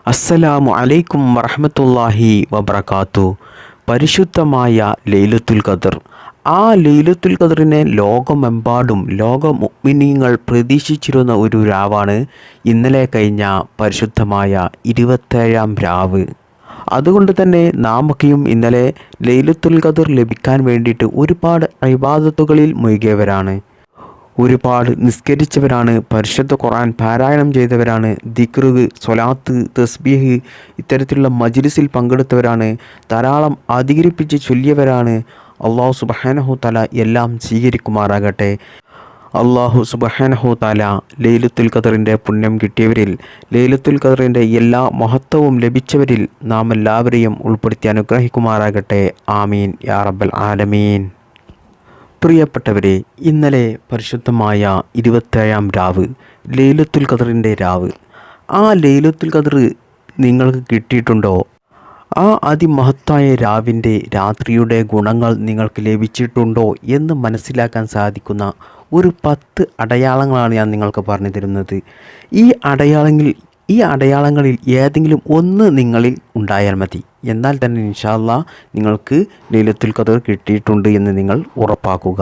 അസ്സലാമു അലൈക്കും വറഹ്മത്തുള്ളാഹി വബറകാത്തു. പരിശുദ്ധമായ ലൈലത്തുൽ ഖദർ. ആ ലൈലത്തുൽ ഖദറിനെ ലോകമെമ്പാടും മുഅ്മിനീങ്ങൾ പ്രതീക്ഷിച്ചിരുന്ന ഒരു രാവാണ് ഇന്നലെ കഴിഞ്ഞ പരിശുദ്ധമായ 27-ാം രാവ്. അതുകൊണ്ട് തന്നെ നാമൊക്കെയും ഇന്നലെ ലൈലത്തുൽ ഖദർ ലഭിക്കാൻ വേണ്ടിയിട്ട് ഒരുപാട് ഇബാദത്തുകളിൽ മുഴുകിയവരാണ്. ഒരുപാട് നിസ്കരിച്ചവരാണ്, പരിശുദ്ധ ഖുർആൻ പാരായണം ചെയ്തവരാണ്, ദിക്റ്, സ്വലാത്ത്, തസ്ബീഹ് ഇത്തരത്തിലുള്ള മജ്ലിസിൽ പങ്കെടുത്തവരാണ്, ധാരാളം അധികരിപ്പിച്ച് ചൊല്ലിയവരാണ്. അള്ളാഹു സുബ്ഹാനഹു തആല എല്ലാം സ്വീകരിക്കുമാറാകട്ടെ. അള്ളാഹു സുബ്ഹാനഹു തആല ലൈലത്തുൽ ഖദറിൻ്റെ പുണ്യം കിട്ടിയവരിൽ, ലൈലത്തുൽ ഖദറിൻ്റെ എല്ലാ മഹത്വവും ലഭിച്ചവരിൽ നാം എല്ലാവരെയും ഉൾപ്പെടുത്തി അനുഗ്രഹിക്കുമാറാകട്ടെ. ആമീൻ യാ റബ്ബൽ ആലമീൻ. പ്രിയപ്പെട്ടവരെ, ഇന്നലെ പരിശുദ്ധമായ 27-ാം രാവ്, ലൈലത്തുൽ ഖദറിൻ്റെ രാവ്. ആ ലൈലത്തുൽ ഖദർ നിങ്ങൾക്ക് കിട്ടിയിട്ടുണ്ടോ? ആ അതിമഹത്തായ രാവിൻ്റെ രാത്രിയുടെ ഗുണങ്ങൾ നിങ്ങൾക്ക് ലഭിച്ചിട്ടുണ്ടോ എന്ന് മനസ്സിലാക്കാൻ സാധിക്കുന്ന ഒരു 10 അടയാളങ്ങളാണ് ഞാൻ നിങ്ങൾക്ക് പറഞ്ഞു തരുന്നത്. ഈ അടയാളങ്ങളിൽ ഏതെങ്കിലും ഒന്ന് നിങ്ങളിൽ ഉണ്ടായാൽ മതി. എന്നാൽ തന്നെ ഇൻഷാ അല്ലാഹ് നിങ്ങൾക്ക് ലൈലത്തുൽ ഖദർ കിട്ടിയിട്ടുണ്ട് എന്ന് നിങ്ങൾ ഉറപ്പാക്കുക.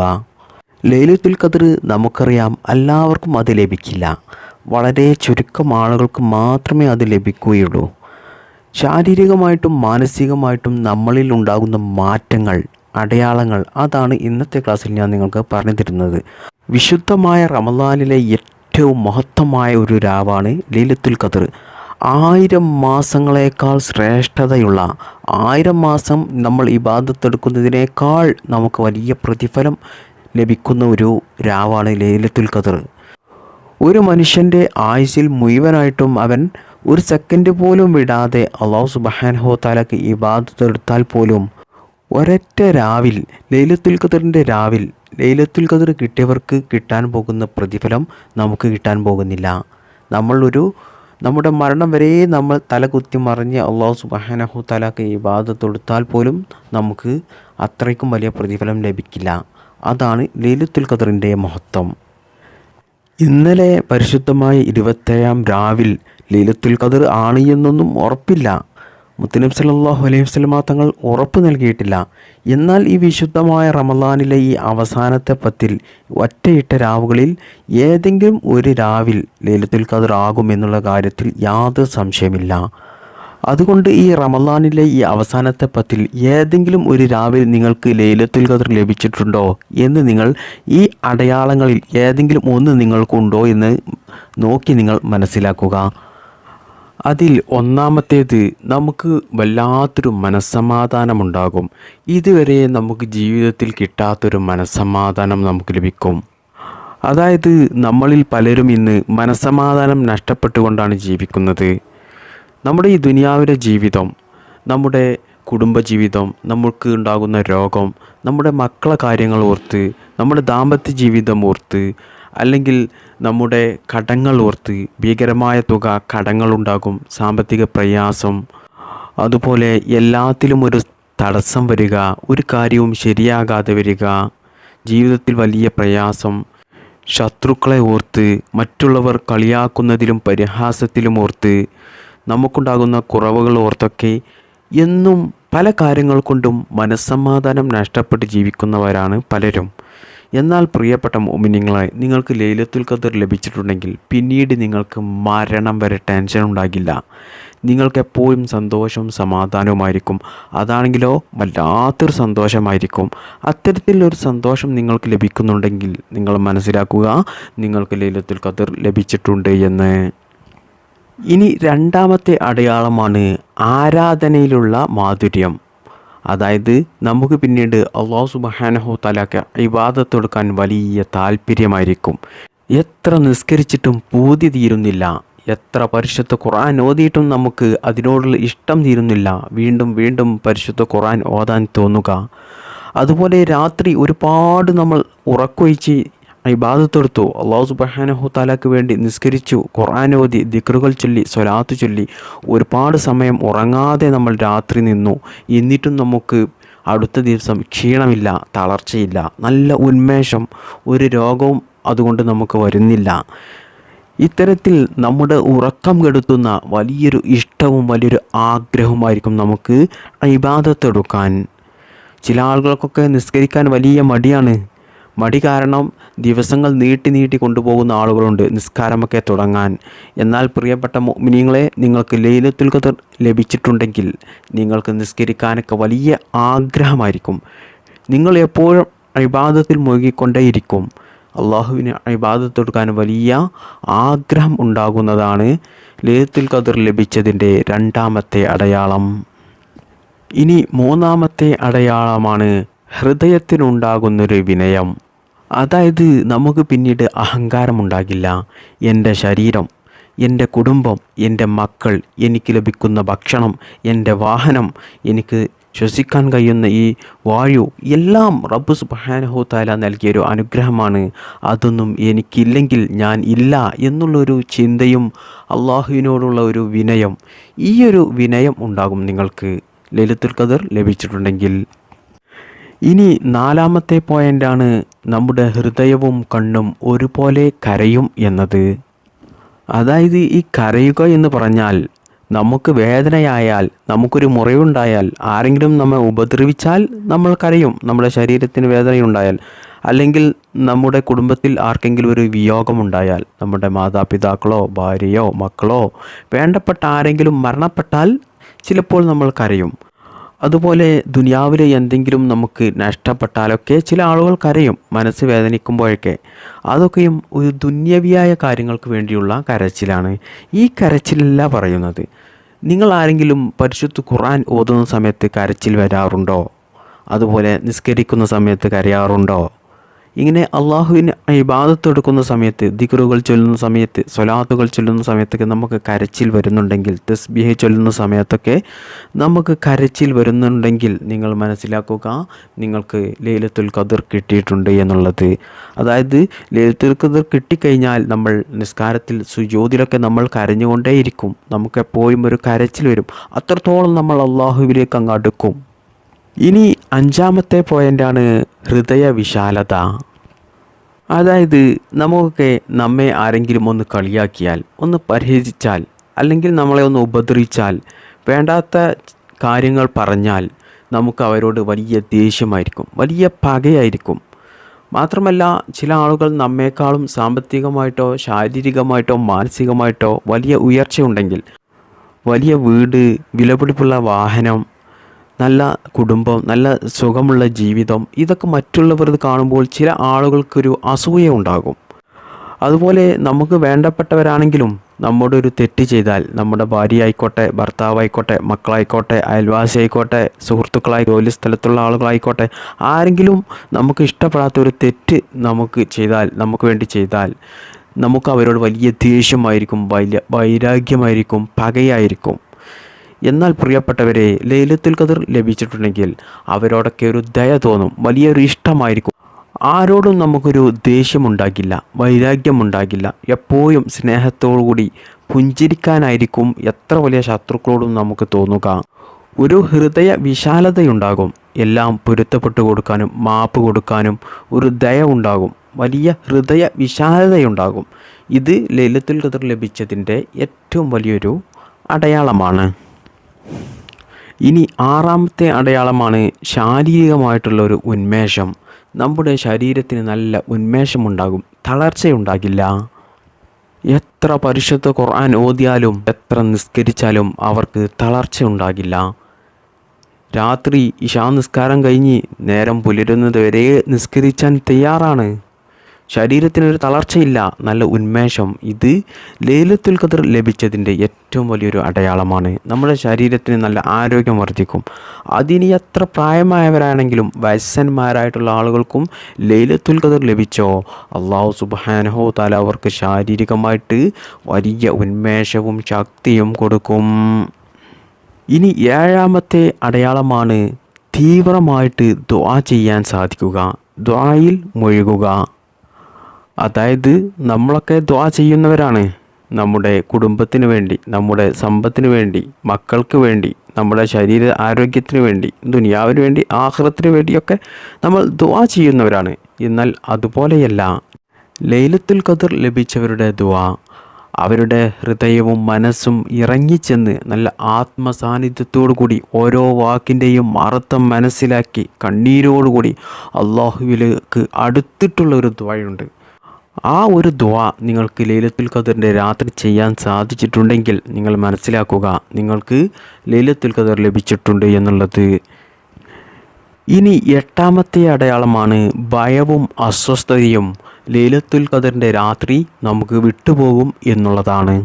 ലൈലത്തുൽ ഖദർ നമുക്കറിയാം, എല്ലാവർക്കും അത് ലഭിക്കില്ല. വളരെ ചുരുക്കം ആളുകൾക്ക് മാത്രമേ അത് ലഭിക്കുകയുള്ളൂ. ശാരീരികമായിട്ടും മാനസികമായിട്ടും നമ്മളിൽ ഉണ്ടാകുന്ന മാറ്റങ്ങൾ, അടയാളങ്ങൾ, അതാണ് ഇന്നത്തെ ക്ലാസ്സിൽ ഞാൻ നിങ്ങൾക്ക് പറഞ്ഞു തരുന്നത്. വിശുദ്ധമായ റമളാനിലെ ഏറ്റവും മഹത്തമായ ഒരു രാവാണ് ലൈലത്തുൽ ഖദർ. 1000 മാസങ്ങളേക്കാൾ ശ്രേഷ്ഠതയുള്ള, 1000 മാസം നമ്മൾ ഇബാദത്തെടുക്കുന്നതിനേക്കാൾ നമുക്ക് വലിയ പ്രതിഫലം ലഭിക്കുന്ന ഒരു രാവാണ് ലൈലത്തുൽ ഖദർ. ഒരു മനുഷ്യൻ്റെ ആയുസ്സിൽ മുഴുവനായിട്ടും അവൻ ഒരു സെക്കൻഡ് പോലും വിടാതെ അല്ലാഹു സുബ്ഹാനഹു തആലക്ക് ഇബാദത്തെടുത്താൽ പോലും ഒരൊറ്റ രാവിൽ, ലൈലത്തുൽ ഖദറിൻ്റെ രാവിൽ ലൈലത്തുൽ ഖദർ കിട്ടിയവർക്ക് കിട്ടാൻ പോകുന്ന പ്രതിഫലം നമുക്ക് കിട്ടാൻ പോകുന്നില്ല. നമ്മുടെ മരണം വരെ നമ്മൾ തലകുത്തി മറിഞ്ഞ് അല്ലാഹു സുബ്ഹാനഹു തആലക്ക് ഇബാദത്തെടുത്താൽ പോലും നമുക്ക് അത്രയ്ക്കും വലിയ പ്രതിഫലം ലഭിക്കില്ല. അതാണ് ലൈലത്തുൽ ഖദറിൻ്റെ മഹത്വം. ഇന്നലെ പരിശുദ്ധമായ 27-ാം രാവിൽ ലൈലത്തുൽ ഖദർ ആണ് എന്നൊന്നും ഉറപ്പില്ല. മുത്തുനബി സല്ലല്ലാഹു അലൈഹി വസല്ലമ തങ്ങൾ ഉറപ്പ് നൽകിയിട്ടില്ല. എന്നാൽ ഈ വിശുദ്ധമായ റമളാനിലെ ഈ അവസാനത്തെ 10-ൽ ഒറ്റയിട്ട രാവുകളിൽ ഏതെങ്കിലും ഒരു രാവിൽ ലൈലത്തുൽ ഖദർ ആകുമെന്നുള്ള കാര്യത്തിൽ യാതൊരു സംശയമില്ല. അതുകൊണ്ട് ഈ റമളാനിലെ ഈ അവസാനത്തെ 10-ൽ ഏതെങ്കിലും ഒരു രാവിൽ നിങ്ങൾക്ക് ലൈലത്തുൽ ഖദർ ലഭിച്ചിട്ടുണ്ടോ എന്ന് നിങ്ങൾ ഈ അടയാളങ്ങളിൽ ഏതെങ്കിലും ഒന്ന് നിങ്ങൾക്കുണ്ടോ എന്ന് നോക്കി നിങ്ങൾ മനസ്സിലാക്കുക. അതിൽ ഒന്നാമത്തേത്, നമുക്ക് വല്ലാത്തൊരു മനസ്സമാധാനമുണ്ടാകും. ഇതുവരെ നമുക്ക് ജീവിതത്തിൽ കിട്ടാത്തൊരു മനസ്സമാധാനം നമുക്ക് ലഭിക്കും. അതായത് നമ്മളിൽ പലരും ഇന്ന് മനസ്സമാധാനം നഷ്ടപ്പെട്ടുകൊണ്ടാണ് ജീവിക്കുന്നത്. നമ്മുടെ ഈ ദുനിയാവിലെ ജീവിതം, നമ്മുടെ കുടുംബജീവിതം, നമുക്ക് ഉണ്ടാകുന്ന രോഗം, നമ്മുടെ മക്കളെ കാര്യങ്ങൾ ഓർത്ത്, നമ്മുടെ ദാമ്പത്യ ജീവിതം ഓർത്ത്, അല്ലെങ്കിൽ നമ്മുടെ കടങ്ങൾ ഓർത്ത് ഭീകരമായ തുക കടങ്ങളുണ്ടാകും, സാമ്പത്തിക പ്രയാസം, അതുപോലെ എല്ലാത്തിലും ഒരു തടസ്സം വരിക, ഒരു കാര്യവും ശരിയാകാതെ വരിക, ജീവിതത്തിൽ വലിയ പ്രയാസം, ശത്രുക്കളെ ഓർത്ത്, മറ്റുള്ളവർ കളിയാക്കുന്നതിലും പരിഹാസത്തിലും ഓർത്ത്, നമുക്കുണ്ടാകുന്ന കുറവുകൾ ഓർത്തൊക്കെ എന്നും പല കാര്യങ്ങൾ കൊണ്ടും മനസ്സമാധാനം നഷ്ടപ്പെട്ട് ജീവിക്കുന്നവരാണ് പലരും. എന്നാൽ പ്രിയപ്പെട്ട മുഅ്മിനീങ്ങളെ, നിങ്ങൾക്ക് ലൈലത്തുൽ ഖദർ ലഭിച്ചിട്ടുണ്ടെങ്കിൽ പിന്നീട് നിങ്ങൾക്ക് മരണം വരെ ടെൻഷൻ ഉണ്ടാകില്ല. നിങ്ങൾക്കെപ്പോഴും സന്തോഷവും സമാധാനവുമായിരിക്കും. അതാണെങ്കിലോ വല്ലാത്തൊരു സന്തോഷമായിരിക്കും. അത്തരത്തിലൊരു സന്തോഷം നിങ്ങൾക്ക് ലഭിക്കുന്നുണ്ടെങ്കിൽ നിങ്ങൾ മനസ്സിലാക്കുക, നിങ്ങൾക്ക് ലൈലത്തുൽ ഖദർ ലഭിച്ചിട്ടുണ്ട് എന്ന്. ഇനി രണ്ടാമത്തെ അടയാളമാണ് ആരാധനയിലുള്ള മാധുര്യം. അതായത് നമുക്ക് പിന്നീട് അല്ലാഹു സുബ്ഹാനഹു തആലക്ക് ഇബാദത്ത് കൊടുക്കാൻ വലിയ താല്പര്യമായിരിക്കും. എത്ര നിസ്കരിച്ചിട്ടും പൂതി തീരുന്നില്ല, എത്ര പരിശുദ്ധ ഖുർആൻ ഓതിയിട്ടും നമുക്ക് അതിനോടുള്ള ഇഷ്ടം തീരുന്നില്ല. വീണ്ടും വീണ്ടും പരിശുദ്ധ ഖുർആൻ ഓതാൻ തോന്നുക. അതുപോലെ രാത്രി ഒരുപാട് നമ്മൾ ഉറക്കൊഴിച്ച് ഇബാദത്തെടുത്തു, അല്ലാഹു സുബ്ഹാനഹു തആലക്ക് വേണ്ടി നിസ്കരിച്ചു, ഖുർആൻ ഓതി, ദിക്റുകൾ ചൊല്ലി, സ്വലാത്ത് ചൊല്ലി, ഒരുപാട് സമയം ഉറങ്ങാതെ നമ്മൾ രാത്രി നിന്നു. എന്നിട്ടും നമുക്ക് അടുത്ത ദിവസം ക്ഷീണമില്ല, തളർച്ചയില്ല, നല്ല ഉന്മേഷം, ഒരു രോഗവും അതുകൊണ്ട് നമുക്ക് വരുന്നില്ല. ഇത്തരത്തിൽ നമ്മുടെ ഉറക്കം കെടുത്തുന്ന വലിയൊരു ഇഷ്ടവും വലിയൊരു ആഗ്രഹവുമായിരിക്കും നമുക്ക് ഇബാദത്തെടുക്കാൻ. ചില ആളുകൾക്കൊക്കെ നിസ്കരിക്കാൻ വലിയ മടിയാണ്. മടി കാരണം ദിവസങ്ങൾ നീട്ടി നീട്ടി കൊണ്ടുപോകുന്ന ആളുകളുണ്ട് നിസ്കാരമൊക്കെ തുടങ്ങാൻ. എന്നാൽ പ്രിയപ്പെട്ട മുഅ്മിനീങ്ങളെ, നിങ്ങൾക്ക് ലൈലത്തുൽ ഖദർ ലഭിച്ചിട്ടുണ്ടെങ്കിൽ നിങ്ങൾക്ക് നിസ്കരിക്കാനൊക്കെ വലിയ ആഗ്രഹമായിരിക്കും. നിങ്ങൾ എപ്പോഴും ഇബാദത്തിൽ മുഴുകിക്കൊണ്ടേയിരിക്കും. അള്ളാഹുവിന് ഇബാദത്തെടുക്കാൻ വലിയ ആഗ്രഹം ഉണ്ടാകുന്നതാണ് ലൈലത്തുൽ ഖദർ ലഭിച്ചതിൻ്റെ രണ്ടാമത്തെ അടയാളം. ഇനി മൂന്നാമത്തെ അടയാളമാണ് ഹൃദയത്തിനുണ്ടാകുന്നൊരു വിനയം. അതായത് നമുക്ക് പിന്നീട് അഹങ്കാരമുണ്ടാകില്ല. എൻ്റെ ശരീരം, എൻ്റെ കുടുംബം, എൻ്റെ മക്കൾ, എനിക്ക് ലഭിക്കുന്ന ഭക്ഷണം, എൻ്റെ വാഹനം, എനിക്ക് ശ്വസിക്കാൻ കഴിയുന്ന ഈ വായു എല്ലാം റബ്ബ് സുബ്ഹാനഹു തആല നൽകിയൊരു അനുഗ്രഹമാണ്. അതൊന്നും എനിക്കില്ലെങ്കിൽ ഞാൻ ഇല്ല എന്നുള്ളൊരു ചിന്തയും അള്ളാഹുവിനോടുള്ള ഒരു വിനയം, ഈ ഒരു വിനയം ഉണ്ടാകും നിങ്ങൾക്ക് ലൈലത്തുൽ ഖദർ ലഭിച്ചിട്ടുണ്ടെങ്കിൽ. ഇനി നാലാമത്തെ പോയിൻ്റാണ് നമ്മുടെ ഹൃദയവും കണ്ണും ഒരുപോലെ കരയും എന്നത്. അതായത് ഈ കരയുക എന്ന് പറഞ്ഞാൽ നമുക്ക് വേദനയായാൽ, നമുക്കൊരു മുറിവുണ്ടായാൽ, ആരെങ്കിലും നമ്മെ ഉപദ്രവിച്ചാൽ നമ്മൾ കരയും, നമ്മുടെ ശരീരത്തിന് വേദനയുണ്ടായാൽ. അല്ലെങ്കിൽ നമ്മുടെ കുടുംബത്തിൽ ആർക്കെങ്കിലും ഒരു വിയോഗമുണ്ടായാൽ, നമ്മുടെ മാതാപിതാക്കളോ ഭാര്യയോ മക്കളോ വേണ്ടപ്പെട്ട ആരെങ്കിലും മരണപ്പെട്ടാൽ ചിലപ്പോൾ നമ്മൾ കരയും. അതുപോലെ ദുനിയാവിലെ എന്തെങ്കിലും നമുക്ക് നഷ്ടപ്പെട്ടാലൊക്കെ ചില ആളുകൾ കരയും, മനസ്സ് വേദനിക്കുമ്പോഴൊക്കെ. അതൊക്കെയും ഒരു ദുന്യവിയായ കാര്യങ്ങൾക്ക് വേണ്ടിയുള്ള കരച്ചിലാണ്. ഈ കരച്ചിലല്ല പറയുന്നത്. നിങ്ങൾ ആരെങ്കിലും പരിശുദ്ധ ഖുർആൻ ഓതുന്ന സമയത്ത് കരച്ചിൽ വരാറുണ്ടോ? അതുപോലെ നിസ്കരിക്കുന്ന സമയത്ത് കരയാറുണ്ടോ? ഇങ്ങനെ അള്ളാഹുവിന് ഇബാദത്ത് എടുക്കുന്ന സമയത്ത്, ദിക്റുകൾ ചൊല്ലുന്ന സമയത്ത്, സ്വലാത്തുകൾ ചൊല്ലുന്ന സമയത്തൊക്കെ നമുക്ക് കരച്ചിൽ വരുന്നുണ്ടെങ്കിൽ, തസ്ബീഹ് ചൊല്ലുന്ന സമയത്തൊക്കെ നമുക്ക് കരച്ചിൽ വരുന്നുണ്ടെങ്കിൽ നിങ്ങൾ മനസ്സിലാക്കുക, നിങ്ങൾക്ക് ലൈലത്തുൽ ഖദർ കിട്ടിയിട്ടുണ്ട് എന്നുള്ളത്. അതായത് ലൈലത്തുൽ ഖദർ കിട്ടിക്കഴിഞ്ഞാൽ നമ്മൾ നിസ്കാരത്തിൽ സുജൂദിലൊക്കെ നമ്മൾ കരഞ്ഞുകൊണ്ടേയിരിക്കും. നമുക്കെപ്പോഴും ഒരു കരച്ചിൽ വരും. അത്രത്തോളം നമ്മൾ അള്ളാഹുവിലേക്ക് അങ്ങ് അടുക്കും. ഇനി അഞ്ചാമത്തെ പോയിൻ്റാണ് ഹൃദയ വിശാലത. അതായത് നമുക്കൊക്കെ നമ്മെ ആരെങ്കിലും ഒന്ന് കളിയാക്കിയാൽ, ഒന്ന് പരിഹസിച്ചാൽ, അല്ലെങ്കിൽ നമ്മളെ ഒന്ന് ഉപദ്രവിച്ചാൽ, വേണ്ടാത്ത കാര്യങ്ങൾ പറഞ്ഞാൽ നമുക്ക് അവരോട് വലിയ ദേഷ്യമായിരിക്കും, വലിയ പകയായിരിക്കും. മാത്രമല്ല ചില ആളുകൾ നമ്മേക്കാളും സാമ്പത്തികമായിട്ടോ ശാരീരികമായിട്ടോ മാനസികമായിട്ടോ വലിയ ഉയർച്ചയുണ്ടെങ്കിൽ, വലിയ വീട്, വിലപിടിപ്പുള്ള വാഹനം, നല്ല കുടുംബം, നല്ല സുഖമുള്ള ജീവിതം, ഇതൊക്കെ മറ്റുള്ളവർ കാണുമ്പോൾ ചില ആളുകൾക്കൊരു അസൂയ ഉണ്ടാകും. അതുപോലെ നമുക്ക് വേണ്ടപ്പെട്ടവരാണെങ്കിലും നമ്മുടെ ഒരു തെറ്റ് ചെയ്താൽ, നമ്മുടെ ഭാര്യ ആയിക്കോട്ടെ, ഭർത്താവായിക്കോട്ടെ, മക്കളായിക്കോട്ടെ, അയൽവാസി ആയിക്കോട്ടെ, സുഹൃത്തുക്കളായി, ജോലി സ്ഥലത്തുള്ള ആളുകളായിക്കോട്ടെ, ആരെങ്കിലും നമുക്ക് ഇഷ്ടപ്പെടാത്ത ഒരു തെറ്റ് നമുക്ക് ചെയ്താൽ, നമുക്ക് വേണ്ടി ചെയ്താൽ, നമുക്ക് അവരോട് വലിയ ദേഷ്യമായിരിക്കും, വലിയ വൈരാഗ്യമായിരിക്കും, പകയായിരിക്കും. എന്നാൽ പ്രിയപ്പെട്ടവരെ, ലൈലത്തുൽ ഖദർ ലഭിച്ചിട്ടുണ്ടെങ്കിൽ അവരോടൊക്കെ ഒരു ദയ തോന്നും, വലിയൊരു ഇഷ്ടമായിരിക്കും. ആരോടും നമുക്കൊരു ദേഷ്യമുണ്ടാകില്ല, വൈരാഗ്യമുണ്ടാകില്ല. എപ്പോഴും സ്നേഹത്തോടുകൂടി പുഞ്ചിരിക്കാനായിരിക്കും എത്ര വലിയ ശത്രുക്കളോടും നമുക്ക് തോന്നുക. ഒരു ഹൃദയ വിശാലതയുണ്ടാകും. എല്ലാം പൊരുത്തപ്പെട്ടു കൊടുക്കാനും മാപ്പ് കൊടുക്കാനും ഒരു ദയ ഉണ്ടാകും. വലിയ ഹൃദയ വിശാലതയുണ്ടാകും. ഇത് ലൈലത്തുൽ ഖദർ ലഭിച്ചതിൻ്റെ ഏറ്റവും വലിയൊരു അടയാളമാണ്. ഇനി ആറാമത്തെ അടയാളമാണ് ശാരീരികമായിട്ടുള്ള ഒരു ഉന്മേഷം. നമ്മുടെ ശരീരത്തിന് നല്ല ഉന്മേഷമുണ്ടാകും, തളർച്ചയുണ്ടാകില്ല. എത്ര പരിശുദ്ധ ഖുർആൻ ഓതിയാലും എത്ര നിസ്കരിച്ചാലും അവർക്ക് തളർച്ച ഉണ്ടാകില്ല. രാത്രി ഇശാ നിസ്കാരം കഴിഞ്ഞ് നേരം പുലരുന്നത് വരെ നിസ്കരിക്കാൻ തയ്യാറാണ്. ശരീരത്തിനൊരു തളർച്ചയില്ല, നല്ല ഉന്മേഷം. ഇത് ലൈലത്തുൽ ഖദർ ലഭിച്ചതിൻ്റെ ഏറ്റവും വലിയൊരു അടയാളമാണ്. നമ്മുടെ ശരീരത്തിന് നല്ല ആരോഗ്യം വർദ്ധിക്കും. അതിനി എത്ര പ്രായമായവരാണെങ്കിലും വയസ്സന്മാരായിട്ടുള്ള ആളുകൾക്കും ലൈലത്തുൽ ഖദർ ലഭിച്ചോ, അല്ലാഹു സുബ്ഹാനഹു തആല അവർക്ക് ശാരീരികമായിട്ട് വലിയ ഉന്മേഷവും ശക്തിയും കൊടുക്കും. ഇനി ഏഴാമത്തെ അടയാളമാണ് തീവ്രമായിട്ട് ദുആ ചെയ്യാൻ സാധിക്കുക, ദുആയിൽ മുഴുകുക. അതായത് നമ്മളൊക്കെ ദുആ ചെയ്യുന്നവരാണ്. നമ്മുടെ കുടുംബത്തിന് വേണ്ടി, നമ്മുടെ സമ്പത്തിന് വേണ്ടി, മക്കൾക്ക് വേണ്ടി, നമ്മുടെ ശരീര ആരോഗ്യത്തിന് വേണ്ടി, ദുനിയാവിന് വേണ്ടി, ആഖിറത്തിന് വേണ്ടിയൊക്കെ നമ്മൾ ദുആ ചെയ്യുന്നവരാണ്. എന്നാൽ അതുപോലെയല്ല ലൈലത്തുൽ ഖദർ ലഭിച്ചവരുടെ ദുആ. അവരുടെ ഹൃദയവും മനസ്സും ഇറങ്ങിച്ചെന്ന് നല്ല ആത്മസാന്നിധ്യത്തോടു കൂടി ഓരോ വാക്കിൻ്റെയും അർത്ഥം മനസ്സിലാക്കി കണ്ണീരോടുകൂടി അള്ളാഹുവിലേക്ക് അടുത്തിട്ടുള്ള ഒരു ദുആയുണ്ട്. ആ ഒരു ദുആ നിങ്ങൾക്ക് ലൈലത്തുൽ ഖദറിൻ്റെ രാത്രി ചെയ്യാൻ സാധിച്ചിട്ടുണ്ടെങ്കിൽ നിങ്ങൾ മനസ്സിലാക്കുക നിങ്ങൾക്ക് ലൈലത്തുൽ ഖദർ ലഭിച്ചിട്ടുണ്ട് എന്നുള്ളത്. ഇനി 8ാമത്തെ അടയാളമാണ് ഭയവും അസ്വസ്ഥതയും ലൈലത്തുൽ ഖദറിൻ്റെ രാത്രി നമുക്ക് വിട്ടുപോകും എന്നുള്ളതാണ്.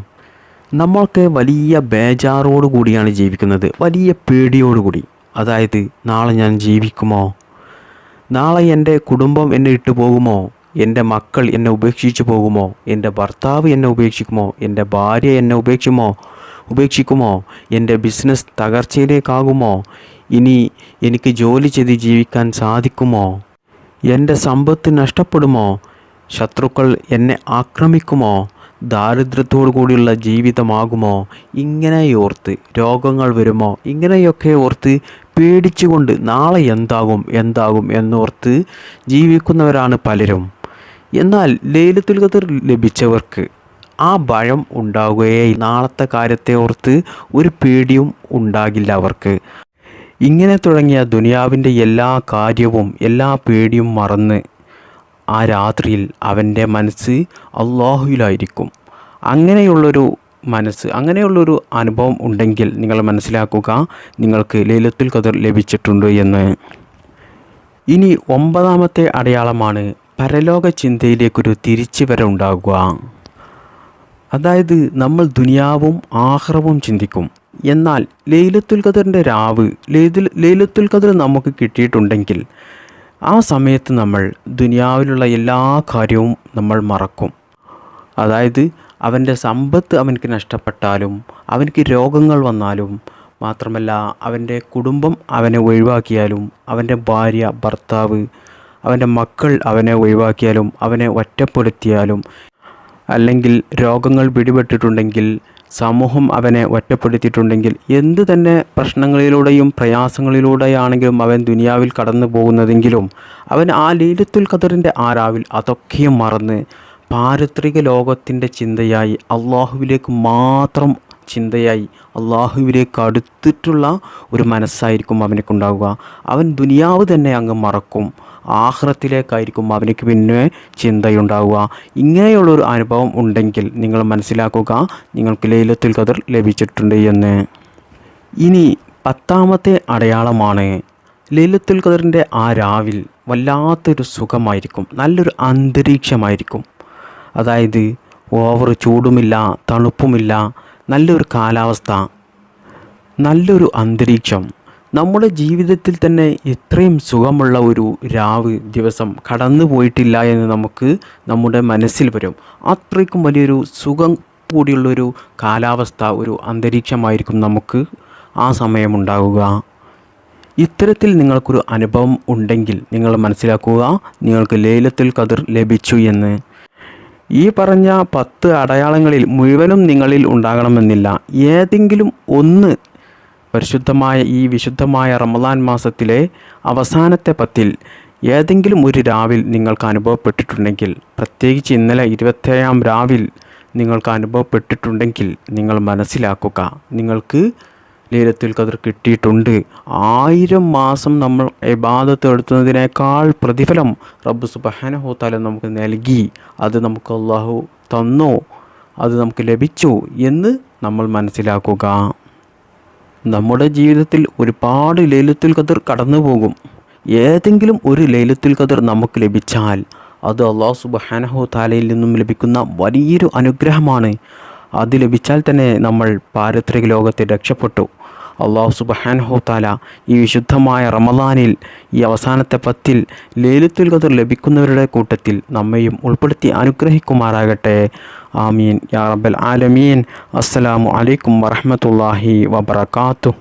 നമ്മൾക്ക് വലിയ ബേജാറോടു കൂടിയാണ് ജീവിക്കുന്നത്, വലിയ പേടിയോടുകൂടി. അതായത് നാളെ ഞാൻ ജീവിക്കുമോ, നാളെ എൻ്റെ കുടുംബം എന്നെ ഇട്ടു പോകുമോ, എൻ്റെ മക്കൾ എന്നെ ഉപേക്ഷിച്ചു പോകുമോ, എൻ്റെ ഭർത്താവ് എന്നെ ഉപേക്ഷിക്കുമോ, എൻ്റെ ഭാര്യ എന്നെ ഉപേക്ഷിക്കുമോ, എൻ്റെ ബിസിനസ് തകർച്ചയിലേക്കാകുമോ, ഇനി എനിക്ക് ജോലി ചെയ്ത് ജീവിക്കാൻ സാധിക്കുമോ, എൻ്റെ സമ്പത്ത് നഷ്ടപ്പെടുമോ, ശത്രുക്കൾ എന്നെ ആക്രമിക്കുമോ, ദാരിദ്ര്യത്തോടു കൂടിയുള്ള ജീവിതമാകുമോ, ഇങ്ങനെയോർത്ത് രോഗങ്ങൾ വരുമോ, ഇങ്ങനെയൊക്കെ ഓർത്ത് പേടിച്ചുകൊണ്ട് നാളെ എന്താകും എന്നോർത്ത് ജീവിക്കുന്നവരാണ് പലരും. എന്നാൽ ലൈലത്തുൽ ഖദർ ലഭിച്ചവർക്ക് ആ ഭയം ഉണ്ടാവുകയേ നാളത്തെ കാര്യത്തെ ഓർത്ത് ഒരു പേടിയും ഉണ്ടാകില്ല അവർക്ക്. ഇങ്ങനെ തുടങ്ങിയ ദുനിയാവിൻ്റെ എല്ലാ കാര്യവും എല്ലാ പേടിയും മറന്ന് ആ രാത്രിയിൽ അവൻ്റെ മനസ്സ് അള്ളാഹുവിലായിരിക്കും. അങ്ങനെയുള്ളൊരു മനസ്സ്, അങ്ങനെയുള്ളൊരു അനുഭവം ഉണ്ടെങ്കിൽ നിങ്ങൾ മനസ്സിലാക്കുക നിങ്ങൾക്ക് ലൈലത്തുൽ ഖദർ ലഭിച്ചിട്ടുണ്ട് എന്ന്. ഇനി 9ാമത്തെ അടയാളമാണ് പരലോക ചിന്തയിലേക്കൊരു തിരിച്ചുവരവുണ്ടാകുക. അതായത് നമ്മൾ ദുനിയാവും ആഖിറവും ചിന്തിക്കും. എന്നാൽ ലൈലത്തുൽ ഖദറിൻ്റെ രാവ്, ലൈലത്തുൽ ഖദർ നമുക്ക് കിട്ടിയിട്ടുണ്ടെങ്കിൽ ആ സമയത്ത് നമ്മൾ ദുനിയാവിലുള്ള എല്ലാ കാര്യവും നമ്മൾ മറക്കും. അതായത് അവൻ്റെ സമ്പത്ത് അവനക്ക് നഷ്ടപ്പെട്ടാലും, അവനക്ക് രോഗങ്ങൾ വന്നാലും, മാത്രമല്ല അവൻ്റെ കുടുംബം അവനെ ഒഴിവാക്കിയാലും, അവൻ്റെ ഭാര്യ ഭർത്താവ് അവൻ്റെ മക്കൾ അവനെ ഒഴിവാക്കിയാലും, അവനെ ഒറ്റപ്പെടുത്തിയാലും, അല്ലെങ്കിൽ രോഗങ്ങൾ പിടിപെട്ടിട്ടുണ്ടെങ്കിൽ, സമൂഹം അവനെ ഒറ്റപ്പെടുത്തിയിട്ടുണ്ടെങ്കിൽ, എന്ത് തന്നെ പ്രശ്നങ്ങളിലൂടെയും പ്രയാസങ്ങളിലൂടെയാണെങ്കിലും അവൻ ദുനിയാവിൽ കടന്നു പോകുന്നതെങ്കിലും അവൻ ആ ലൈലത്തുൽ ഖദറിൻ്റെ ആ രാവിൽ അതൊക്കെയും മറന്ന് പാരത്രിക ലോകത്തിൻ്റെ ചിന്തയായി, അള്ളാഹുവിലേക്ക് മാത്രം ചിന്തയായി, അള്ളാഹുവിലേക്ക് അടുത്തിട്ടുള്ള ഒരു മനസ്സായിരിക്കും അവനക്കുണ്ടാവുക. അവൻ ദുനിയാവ് തന്നെ അങ്ങ് മറക്കും, ആഖിറത്തിലേക്കായിരിക്കും അവനക്ക് പിന്നെ ചിന്തയുണ്ടാവുക. ഇങ്ങനെയുള്ളൊരു അനുഭവം ഉണ്ടെങ്കിൽ നിങ്ങൾ മനസ്സിലാക്കുക നിങ്ങൾക്ക് ലൈലത്തുൽ ഖദർ ലഭിച്ചിട്ടുണ്ട് എന്ന്. ഇനി 10ാമത്തെ അടയാളമാണ് ലൈലത്തുൽ ഖദറിൻ്റെ ആ രാവിൽ വല്ലാത്തൊരു സുഖമായിരിക്കും, നല്ലൊരു അന്തരീക്ഷമായിരിക്കും. അതായത് ഓവർ ചൂടുമില്ല, തണുപ്പുമില്ല, നല്ലൊരു കാലാവസ്ഥ, നല്ലൊരു അന്തരീക്ഷം. നമ്മുടെ ജീവിതത്തിൽ തന്നെ ഇത്രയും സുഖമുള്ള ഒരു ദിവസം കടന്നു പോയിട്ടില്ല എന്ന് നമുക്ക് നമ്മുടെ മനസ്സിൽ വരും. അത്രയ്ക്കും വലിയൊരു സുഖം കൂടിയുള്ളൊരു കാലാവസ്ഥ, ഒരു അന്തരീക്ഷമായിരിക്കും നമുക്ക് ആ സമയമുണ്ടാവുക. ഇത്തരത്തിൽ നിങ്ങൾക്കൊരു അനുഭവം ഉണ്ടെങ്കിൽ നിങ്ങൾ മനസ്സിലാക്കുക നിങ്ങൾക്ക് ലൈലത്തുൽ ഖദർ ലഭിച്ചു എന്ന്. ഈ പറഞ്ഞ 10 അടയാളങ്ങളിൽ മുഴുവനും നിങ്ങളിൽ ഉണ്ടാകണമെന്നില്ല. ഏതെങ്കിലും ഒന്ന് ഈ വിശുദ്ധമായ റമദാൻ മാസത്തിലെ അവസാനത്തെ 10-ൽ ഏതെങ്കിലും ഒരു രാവിൽ നിങ്ങൾക്ക് അനുഭവപ്പെട്ടിട്ടുണ്ടെങ്കിൽ, പ്രത്യേകിച്ച് ഇന്നലെ 27ാം രാവിൽ നിങ്ങൾക്ക് അനുഭവപ്പെട്ടിട്ടുണ്ടെങ്കിൽ നിങ്ങൾ മനസ്സിലാക്കുക നിങ്ങൾക്ക് ലൈലത്തുൽ ഖദർ കിട്ടിയിട്ടുണ്ട്. 1000 മാസം നമ്മൾ ഇബാദത്ത് എടുത്തതിനേക്കാൾ പ്രതിഫലം റബ്ബ് സുബ്ഹാനഹു വ തആല നമുക്ക് നൽകി. അത് നമുക്ക് അള്ളാഹു തന്നു, അത് നമുക്ക് ലഭിച്ചു എന്ന് നമ്മൾ മനസ്സിലാക്കുക. നമ്മുടെ ജീവിതത്തിൽ ഒരുപാട് ലൈലത്തുൽ ഖദർ കടന്നു പോകും. ഏതെങ്കിലും ഒരു ലൈലത്തുൽ ഖദർ നമുക്ക് ലഭിച്ചാൽ അത് അല്ലാഹു സുബ്ഹാനഹു വ തആലയിൽ നിന്നും ലഭിക്കുന്ന വലിയൊരു അനുഗ്രഹമാണ്. അത് ലഭിച്ചാൽ തന്നെ നമ്മൾ പാരത്രിക ലോകത്തെ രക്ഷപ്പെട്ടു. അല്ലാഹു സുബ്ഹാനഹു വ തആല ഈ വിശുദ്ധമായ റമദാനിൽ ഈ അവസാനത്തെ 10-ൽ ലൈലത്തുൽ ഖദർ ലഭിക്കുന്നവരുടെ കൂട്ടത്തിൽ നമ്മയും ഉൾപ്പെടുത്തി അനുഗ്രഹിക്കുമാറാകട്ടെ. ആമീൻ യാ റബ്ബൽ ആലമീൻ. അസ്സലാമു അലൈക്കും വറഹ്മത്തുള്ളാഹി വബറകാതുഹു.